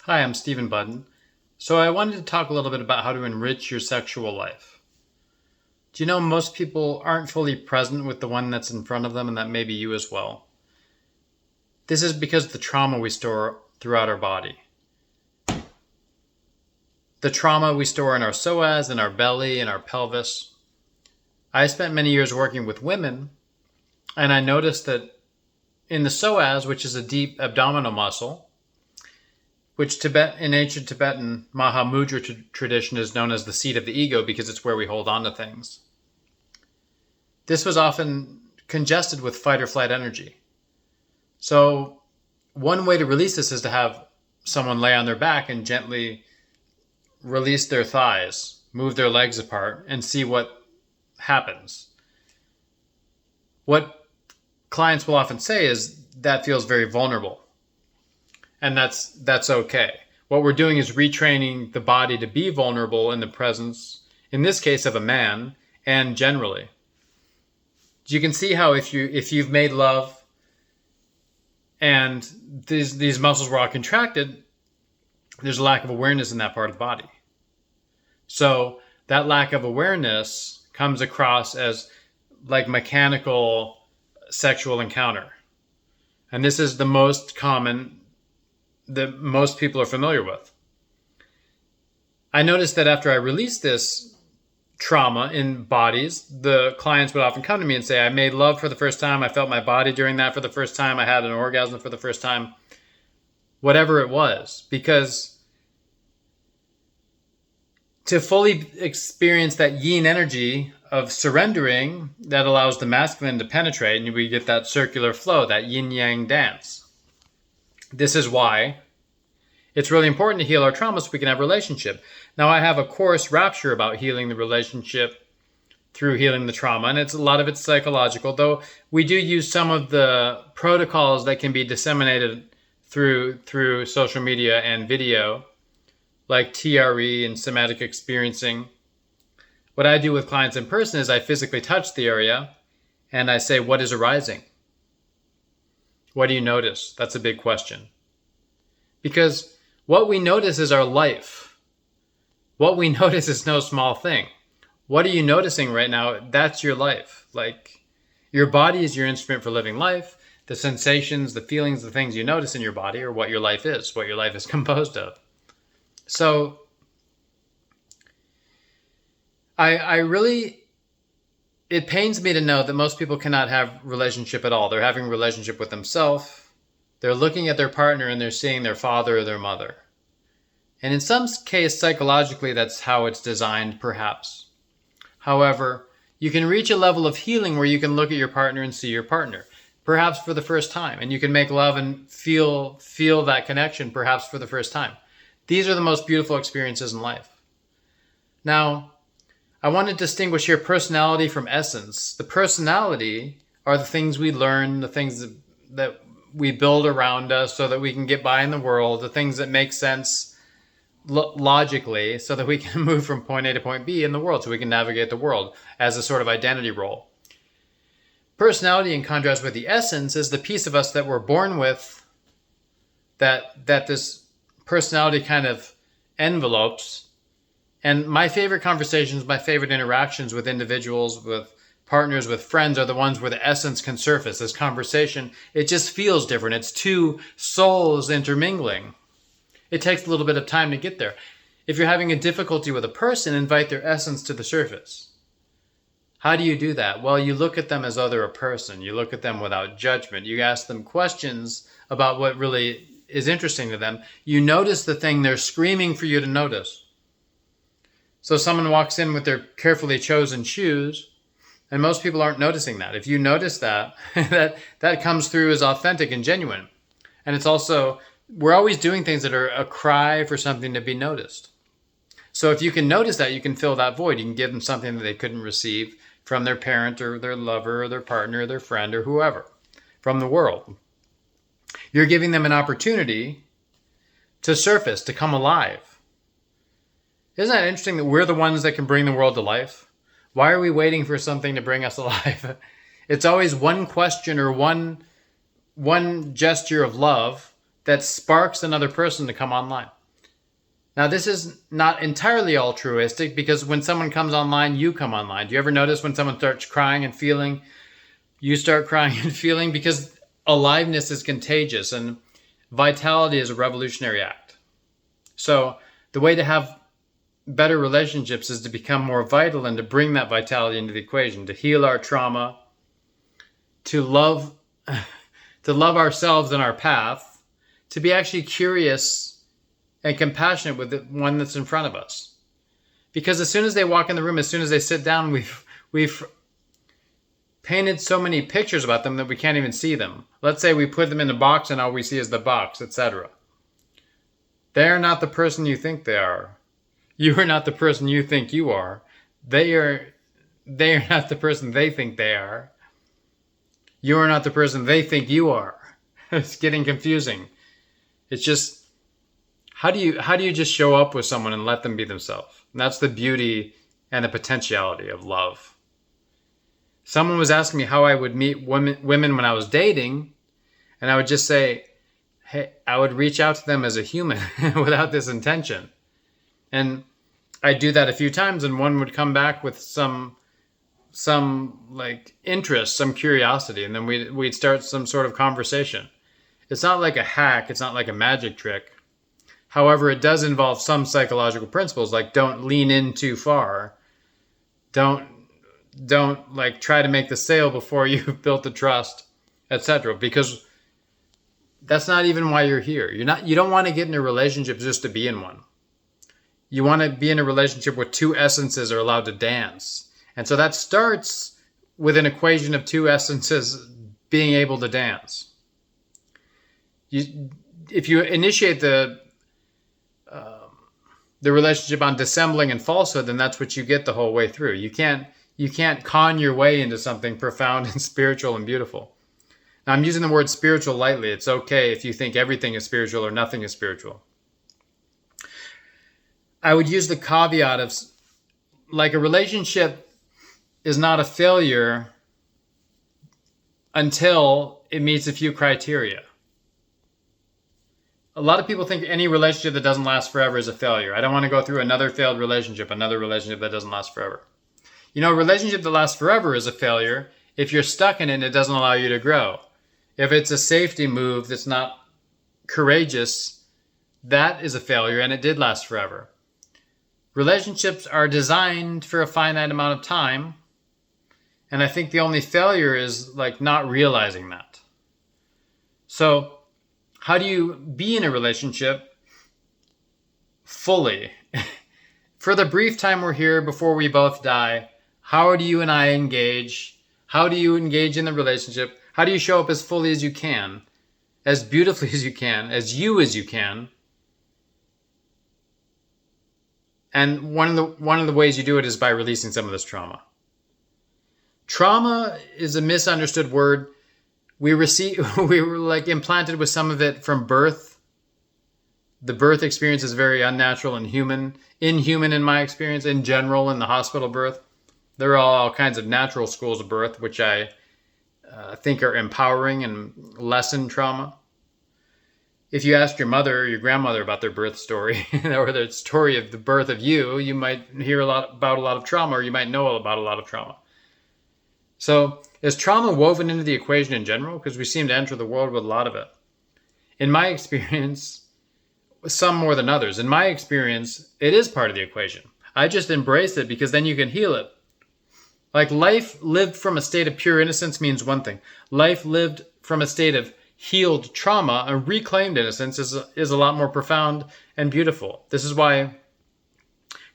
Hi, I'm Stephen Budden. So I wanted to talk a little bit about how to enrich your sexual life. Do you know most people aren't fully present with the one that's in front of them, and that may be you as well? This is because of the trauma we store throughout our body. The trauma we store in our psoas, in our belly, in our pelvis. I spent many years working with women, and I noticed that in the psoas, which is a deep abdominal muscle, which in ancient Tibetan Mahamudra tradition is known as the seat of the ego because it's where we hold on to things. This was often congested with fight or flight energy. So one way to release this is to have someone lay on their back and gently release their thighs, move their legs apart, and see what happens. What clients will often say is that feels very vulnerable. And that's okay. What we're doing is retraining the body to be vulnerable in the presence, in this case, of a man, and generally. You can see how if you've made love and these muscles were all contracted, there's a lack of awareness in that part of the body. So that lack of awareness comes across as like mechanical sexual encounter. And this is the most common that most people are familiar with. I noticed that after I released this trauma in bodies, the clients would often come to me and say, I made love for the first time. I felt my body during that for the first time. I had an orgasm for the first time. Whatever it was. Because to fully experience that yin energy of surrendering, that allows the masculine to penetrate, and we get that circular flow, that yin-yang dance. This is why it's really important to heal our trauma so we can have a relationship. Now, I have a course, Rapture, about healing the relationship through healing the trauma, and a lot of it's psychological, though we do use some of the protocols that can be disseminated through social media and video, like TRE and somatic experiencing. What I do with clients in person is I physically touch the area, and I say, what is arising? What do you notice? That's a big question. Because what we notice is our life. What we notice is no small thing. What are you noticing right now? That's your life. Like, your body is your instrument for living life. The sensations, the feelings, the things you notice in your body are what your life is composed of. So, it pains me to know that most people cannot have relationship at all. They're having a relationship with themselves. They're looking at their partner and they're seeing their father or their mother. And in some case, psychologically, that's how it's designed, perhaps. However, you can reach a level of healing where you can look at your partner and see your partner, perhaps for the first time. And you can make love and feel that connection, perhaps for the first time. These are the most beautiful experiences in life. Now, I want to distinguish here personality from essence. The personality are the things we learn, the things that we build around us so that we can get by in the world, the things that make sense logically so that we can move from point A to point B in the world, so we can navigate the world as a sort of identity role. Personality, in contrast with the essence, is the piece of us that we're born with, that this personality kind of envelopes. And my favorite conversations, my favorite interactions with individuals, with partners, with friends, are the ones where the essence can surface. This conversation, it just feels different. It's two souls intermingling. It takes a little bit of time to get there. If you're having a difficulty with a person, invite their essence to the surface. How do you do that? Well, you look at them as though they're a person. You look at them without judgment. You ask them questions about what really is interesting to them. You notice the thing they're screaming for you to notice. So someone walks in with their carefully chosen shoes, and most people aren't noticing that. If you notice that, that comes through as authentic and genuine. And it's also, we're always doing things that are a cry for something to be noticed. So if you can notice that, you can fill that void. You can give them something that they couldn't receive from their parent or their lover or their partner or their friend or whoever, from the world. You're giving them an opportunity to surface, to come alive. Isn't that interesting that we're the ones that can bring the world to life? Why are we waiting for something to bring us alive? It's always one question or one gesture of love that sparks another person to come online. Now, this is not entirely altruistic, because when someone comes online, you come online. Do you ever notice when someone starts crying and feeling, you start crying and feeling? Because aliveness is contagious and vitality is a revolutionary act. So the way to have better relationships is to become more vital and to bring that vitality into the equation, to heal our trauma, to love ourselves and our path, to be actually curious and compassionate with the one that's in front of us. Because as soon as they walk in the room, as soon as they sit down, we've painted so many pictures about them that we can't even see them. Let's say we put them in a box and all we see is the box, etc. They are not the person you think they are. You are not the person you think you are. They are not the person they think they are. You are not the person they think you are. It's getting confusing. It's just, how do you just show up with someone and let them be themselves? And that's the beauty and the potentiality of love. Someone was asking me how I would meet women when I was dating, and I would just say, hey, I would reach out to them as a human without this intention. And I'd do that a few times, and one would come back with some like interest, some curiosity, and then we'd start some sort of conversation. It's not like a hack, it's not like a magic trick. However, it does involve some psychological principles, like don't lean in too far. Don't like try to make the sale before you've built the trust, etc. Because that's not even why you're here. You don't want to get in a relationship just to be in one. You want to be in a relationship where two essences are allowed to dance. And so that starts with an equation of two essences being able to dance. If you initiate the relationship on dissembling and falsehood, then that's what you get the whole way through. You can't con your way into something profound and spiritual and beautiful. Now, I'm using the word spiritual lightly. It's okay if you think everything is spiritual or nothing is spiritual. I would use the caveat of, like, a relationship is not a failure until it meets a few criteria. A lot of people think any relationship that doesn't last forever is a failure. I don't want to go through another failed relationship, another relationship that doesn't last forever. You know, a relationship that lasts forever is a failure if you're stuck in it and it doesn't allow you to grow. If it's a safety move that's not courageous, that is a failure, and it did last forever. Relationships are designed for a finite amount of time, and I think the only failure is like not realizing that. So, how do you be in a relationship fully? For the brief time we're here before we both die, how do you and I engage? How do you engage in the relationship? How do you show up as fully as you can, as beautifully as you can, as you can? And one of the ways you do it is by releasing some of this trauma. Trauma is a misunderstood word. We were like implanted with some of it from birth. The birth experience is very unnatural and inhuman in my experience, in general, in the hospital birth. There are all kinds of natural schools of birth, which I think are empowering and lessen trauma. If you ask your mother or your grandmother about their birth story, or the story of the birth of you might hear about a lot of trauma, or you might know about a lot of trauma. So is trauma woven into the equation in general? Because we seem to enter the world with a lot of it. In my experience, some more than others, in my experience, it is part of the equation. I just embrace it because then you can heal it. Like, life lived from a state of pure innocence means one thing. Life lived from a state of healed trauma, a reclaimed innocence, is a lot more profound and beautiful. This is why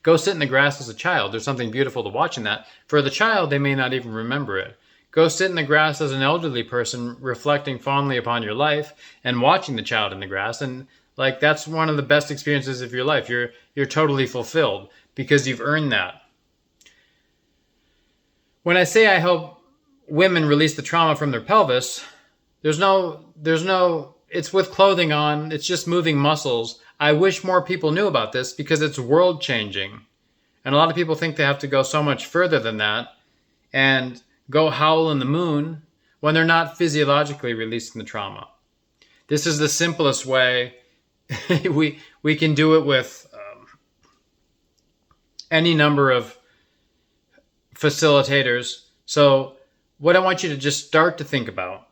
go sit in the grass as a child. There's something beautiful to watch in that. For the child, they may not even remember it. Go sit in the grass as an elderly person, reflecting fondly upon your life and watching the child in the grass. And like, that's one of the best experiences of your life. You're totally fulfilled because you've earned that. When I say I help women release the trauma from their pelvis, there's no, it's with clothing on, it's just moving muscles. I wish more people knew about this because it's world changing. And a lot of people think they have to go so much further than that and go howl in the moon when they're not physiologically releasing the trauma. This is the simplest way. we can do it with any number of facilitators. So what I want you to just start to think about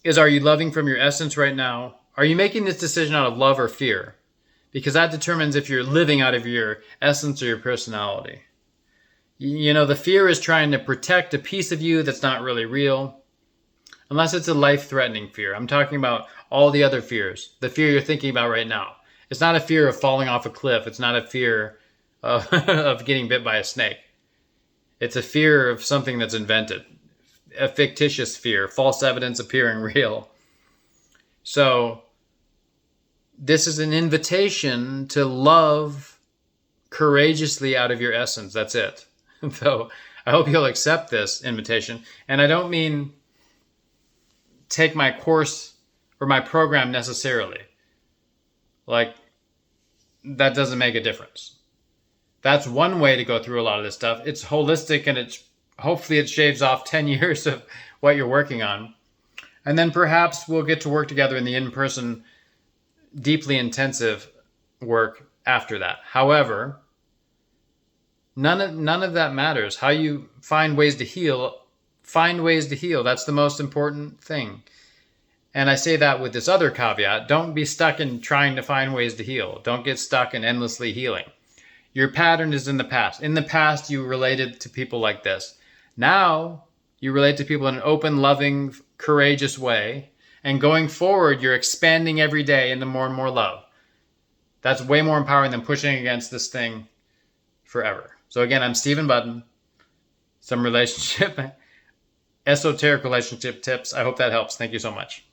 is, are you loving from your essence right now? Are you making this decision out of love or fear? Because that determines if you're living out of your essence or your personality. You know, the fear is trying to protect a piece of you that's not really real, unless it's a life-threatening fear. I'm talking about all the other fears, the fear you're thinking about right now. It's not a fear of falling off a cliff. It's not a fear of getting bit by a snake. It's a fear of something that's invented, a fictitious fear, false evidence appearing real. So this is an invitation to love courageously out of your essence. That's it. So I hope you'll accept this invitation. And I don't mean take my course or my program necessarily. Like, that doesn't make a difference. That's one way to go through a lot of this stuff. It's holistic, and hopefully it shaves off 10 years of what you're working on. And then perhaps we'll get to work together in the in-person, deeply intensive work after that. However, none of that matters. How you find ways to heal, That's the most important thing. And I say that with this other caveat. Don't be stuck in trying to find ways to heal. Don't get stuck in endlessly healing. Your pattern is in the past. In the past, you related to people like this. Now, you relate to people in an open, loving, courageous way. And going forward, you're expanding every day into more and more love. That's way more empowering than pushing against this thing forever. So again, I'm Stephen Budden. Some esoteric relationship tips. I hope that helps. Thank you so much.